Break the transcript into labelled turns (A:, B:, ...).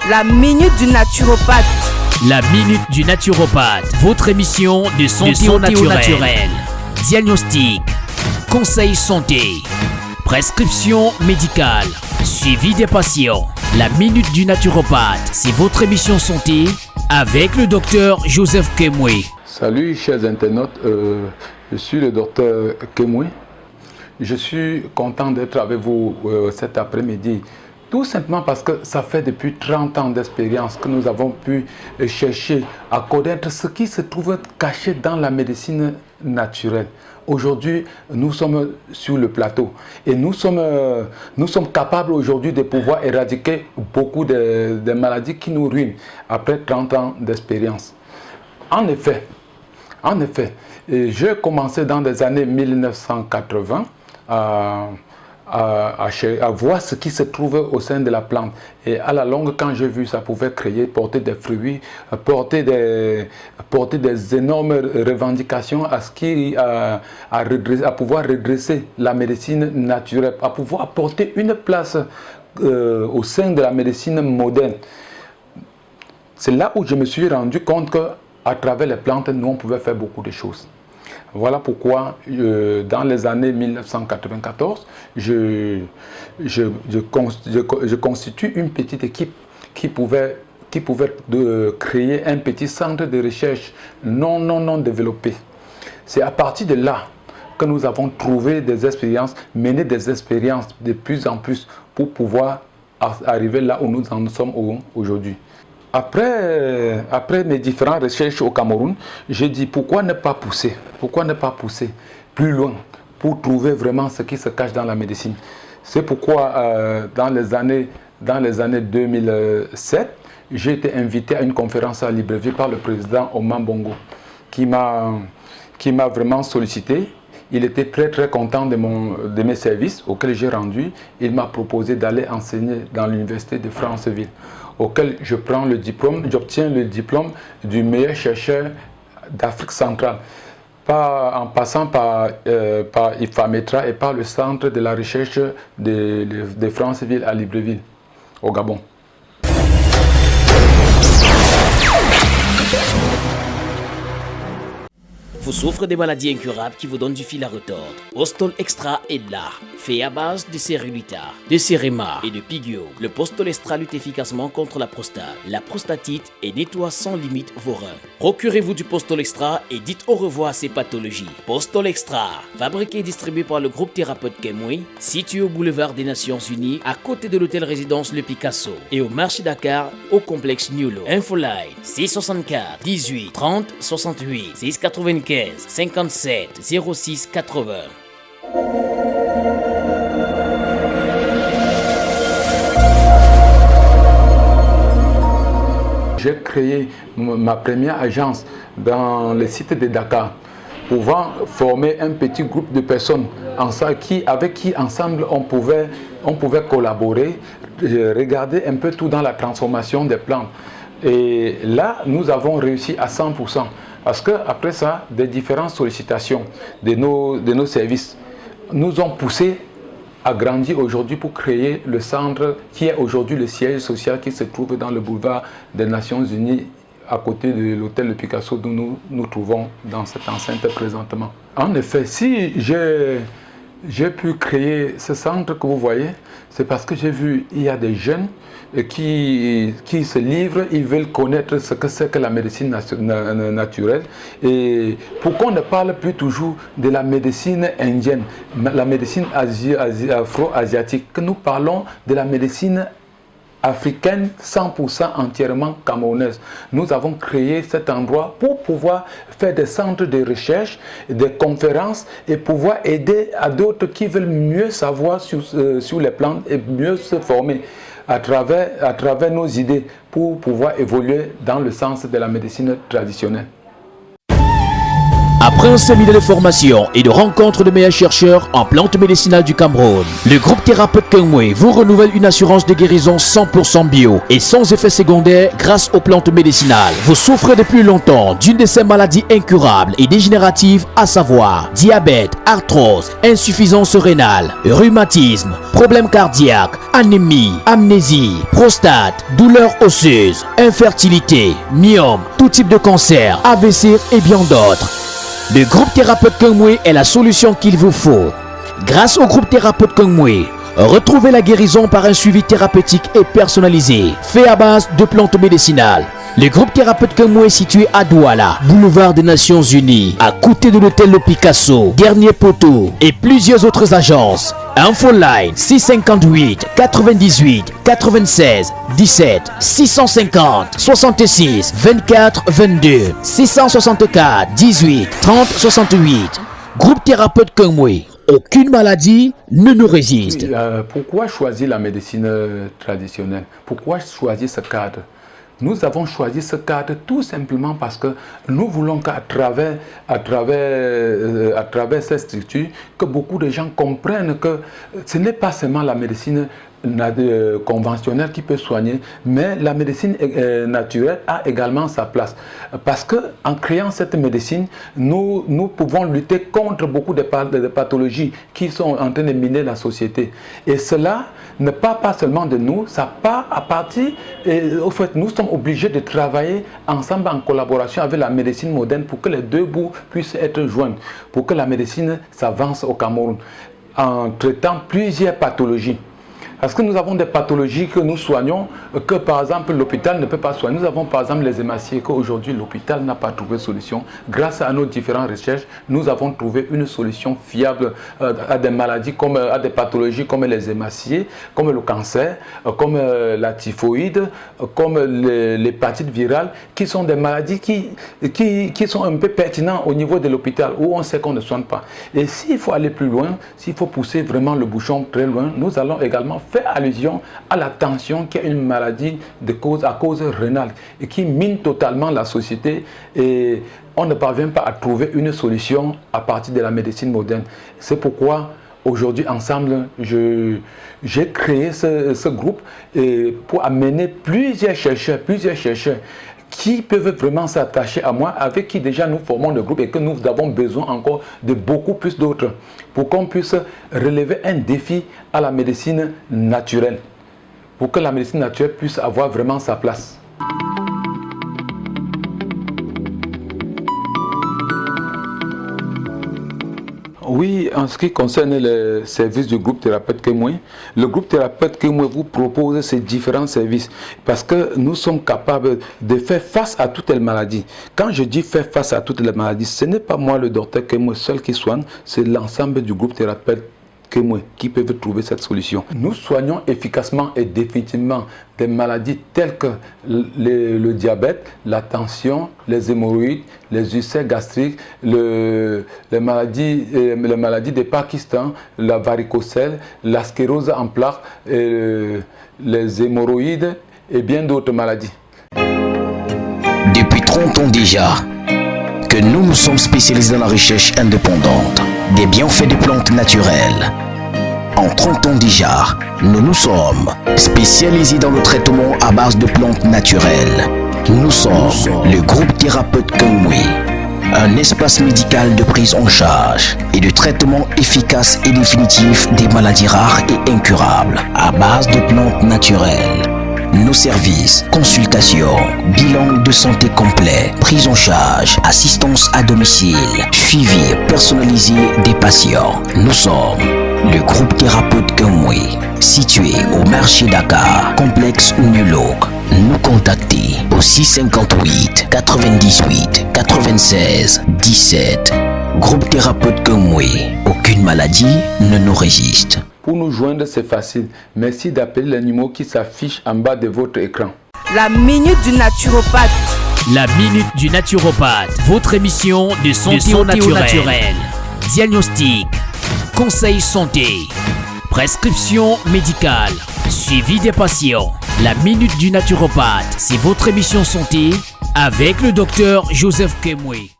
A: La minute du naturopathe.
B: La minute du naturopathe. Votre émission de santé au naturel. Diagnostic, conseils santé, prescription médicale, suivi des patients. La minute du naturopathe, c'est votre émission santé avec le docteur Joseph Kemwe.
C: Salut chers internautes, je suis le docteur Kemwe. Je suis content d'être avec vous cet après-midi. Tout simplement parce que ça fait depuis 30 ans d'expérience que nous avons pu chercher à connaître ce qui se trouve caché dans la médecine naturelle. Aujourd'hui, nous sommes sur le plateau et nous sommes capables aujourd'hui de pouvoir éradiquer beaucoup de maladies qui nous ruinent après 30 ans d'expérience. En effet, j'ai commencé dans les années 1980 à voir ce qui se trouvait au sein de la plante. Et à la longue, quand j'ai vu ça pouvait porter des fruits, porter des énormes revendications à pouvoir redresser la médecine naturelle, à pouvoir apporter une place au sein de la médecine moderne. C'est là où je me suis rendu compte qu'à travers les plantes, nous on pouvait faire beaucoup de choses. Voilà pourquoi, dans les années 1994, je constitue une petite équipe qui pouvait créer un petit centre de recherche non développé. C'est à partir de là que nous avons trouvé des expériences, mené des expériences de plus en plus pour pouvoir arriver là où nous en sommes aujourd'hui. Après mes différentes recherches au Cameroun, j'ai dit pourquoi ne pas pousser plus loin pour trouver vraiment ce qui se cache dans la médecine. C'est pourquoi dans les années 2007, j'ai été invité à une conférence à Libreville par le président Oman Bongo qui m'a vraiment sollicité. Il était très content de mes services auxquels j'ai rendu. Il m'a proposé d'aller enseigner dans l'université de Franceville, auquel j'obtiens le diplôme du meilleur chercheur d'Afrique centrale, en passant par IFAMETRA et par le centre de la recherche de Franceville à Libreville, au Gabon.
B: Vous souffrez des maladies incurables qui vous donnent du fil à retordre. Postol Extra est là. Fait à base de Cerulita, de Cerema et de Pigio. Le Postol Extra lutte efficacement contre la prostate, la prostatite et nettoie sans limite vos reins. Procurez-vous du Postol Extra et dites au revoir à ces pathologies. Postol Extra, fabriqué et distribué par le groupe Thérapeute Kemwe, situé au boulevard des Nations Unies, à côté de l'hôtel résidence Le Picasso et au marché Dakar, au complexe Niolo. Infoline 664 18 30 68 695 57 06 80.
C: J'ai créé ma première agence dans le site de Dakar, pouvant former un petit groupe de personnes avec qui ensemble on pouvait collaborer, regarder un peu tout dans la transformation des plantes. Et là, nous avons réussi à 100%. Parce qu'après ça, des différentes sollicitations de nos services nous ont poussé à grandir aujourd'hui pour créer le centre qui est aujourd'hui le siège social qui se trouve dans le boulevard des Nations Unies à côté de l'hôtel Le Picasso d'où nous nous trouvons dans cette enceinte présentement. En effet, si j'ai pu créer ce centre que vous voyez, c'est parce que j'ai vu il y a des jeunes qui se livrent, ils veulent connaître ce que c'est que la médecine naturelle. Et pourquoi on ne parle plus toujours de la médecine indienne, la médecine afro-asiatique, que nous parlons de la médecine africaine 100% entièrement camerounaise. Nous avons créé cet endroit pour pouvoir faire des centres de recherche, des conférences et pouvoir aider à d'autres qui veulent mieux savoir sur les plantes et mieux se former à travers nos idées pour pouvoir évoluer dans le sens de la médecine traditionnelle.
B: Après un séminaire de formation et de rencontre de meilleurs chercheurs en plantes médicinales du Cameroun, le groupe thérapeute Kengwe vous renouvelle une assurance de guérison 100% bio et sans effet secondaire grâce aux plantes médicinales. Vous souffrez depuis longtemps d'une de ces maladies incurables et dégénératives, à savoir diabète, arthrose, insuffisance rénale, rhumatisme, problèmes cardiaques, anémie, amnésie, prostate, douleurs osseuses, infertilité, myome, tout type de cancer, AVC et bien d'autres. Le groupe thérapeute Kengwe est la solution qu'il vous faut. Grâce au groupe thérapeute Kengwe, retrouvez la guérison par un suivi thérapeutique et personnalisé, fait à base de plantes médicinales. Le groupe thérapeute Kengwe est situé à Douala, boulevard des Nations Unies, à côté de l'hôtel Le Picasso, Dernier Poteau et plusieurs autres agences. Infoline 658 98 96 17 650 66 24 22 664 18 30 68. Groupe thérapeute Kengwe. Aucune maladie ne nous résiste.
C: Pourquoi choisir la médecine traditionnelle? Pourquoi choisir ce cadre? Nous avons choisi ce cadre tout simplement parce que nous voulons qu'à travers cette structure, que beaucoup de gens comprennent que ce n'est pas seulement la médecine conventionnelle qui peut soigner, mais la médecine naturelle a également sa place. Parce que en créant cette médecine, nous pouvons lutter contre beaucoup de pathologies qui sont en train de miner la société. Et cela ne part pas seulement de nous, ça part à partir, au fait, nous sommes obligés de travailler ensemble en collaboration avec la médecine moderne pour que les deux bouts puissent être joints, pour que la médecine s'avance au Cameroun en traitant plusieurs pathologies. Parce que nous avons des pathologies que nous soignons, que par exemple l'hôpital ne peut pas soigner. Nous avons par exemple les hématiées qu'aujourd'hui l'hôpital n'a pas trouvé de solution. Grâce à nos différentes recherches, nous avons trouvé une solution fiable à des maladies, à des pathologies comme les hématiées, comme le cancer, comme la typhoïde, comme l'hépatite virale, qui sont des maladies qui sont un peu pertinentes au niveau de l'hôpital, où on sait qu'on ne soigne pas. Et s'il faut aller plus loin, s'il faut pousser vraiment le bouchon très loin, nous allons également faire allusion à la tension, qui est une maladie à cause rénale et qui mine totalement la société, et on ne parvient pas à trouver une solution à partir de la médecine moderne. C'est pourquoi aujourd'hui ensemble j'ai créé ce groupe pour amener plusieurs chercheurs qui peuvent vraiment s'attacher à moi, avec qui déjà nous formons le groupe et que nous avons besoin encore de beaucoup plus d'autres pour qu'on puisse relever un défi à la médecine naturelle, pour que la médecine naturelle puisse avoir vraiment sa place. Oui, en ce qui concerne les services du groupe thérapeute Kengwe, le groupe thérapeute Kengwe vous propose ces différents services parce que nous sommes capables de faire face à toutes les maladies. Quand je dis faire face à toutes les maladies, ce n'est pas moi le docteur Kengwe seul qui soigne, c'est l'ensemble du groupe thérapeute qui peuvent trouver cette solution. Nous soignons efficacement et définitivement des maladies telles que le diabète, la tension, les hémorroïdes, les ulcères gastriques, les maladies de Parkinson, la varicocèle, la sclérose en plaques, les hémorroïdes et bien d'autres maladies.
B: Depuis 30 ans déjà, que nous sommes spécialisés dans la recherche indépendante des bienfaits des plantes naturelles. En 30 ans déjà, nous nous sommes spécialisés dans le traitement à base de plantes naturelles. Nous sommes le groupe thérapeute Kengwe, un espace médical de prise en charge et de traitement efficace et définitif des maladies rares et incurables à base de plantes naturelles. Nos services, consultations, bilan de santé complet, prise en charge, assistance à domicile, suivi personnalisé des patients. Nous sommes le groupe thérapeute Kengwe, situé au marché Dakar, complexe Unilog. Nous contacter au 658 98 96 17. Groupe thérapeute Kengwe, aucune maladie ne nous résiste.
C: Pour nous joindre, c'est facile. Merci d'appeler le numéro qui s'affiche en bas de votre écran.
A: La minute du naturopathe.
B: La minute du naturopathe. Votre émission de santé au naturel. Diagnostic, conseil santé, prescription médicale, suivi des patients. La minute du naturopathe, c'est votre émission santé avec le docteur Joseph Kengwe.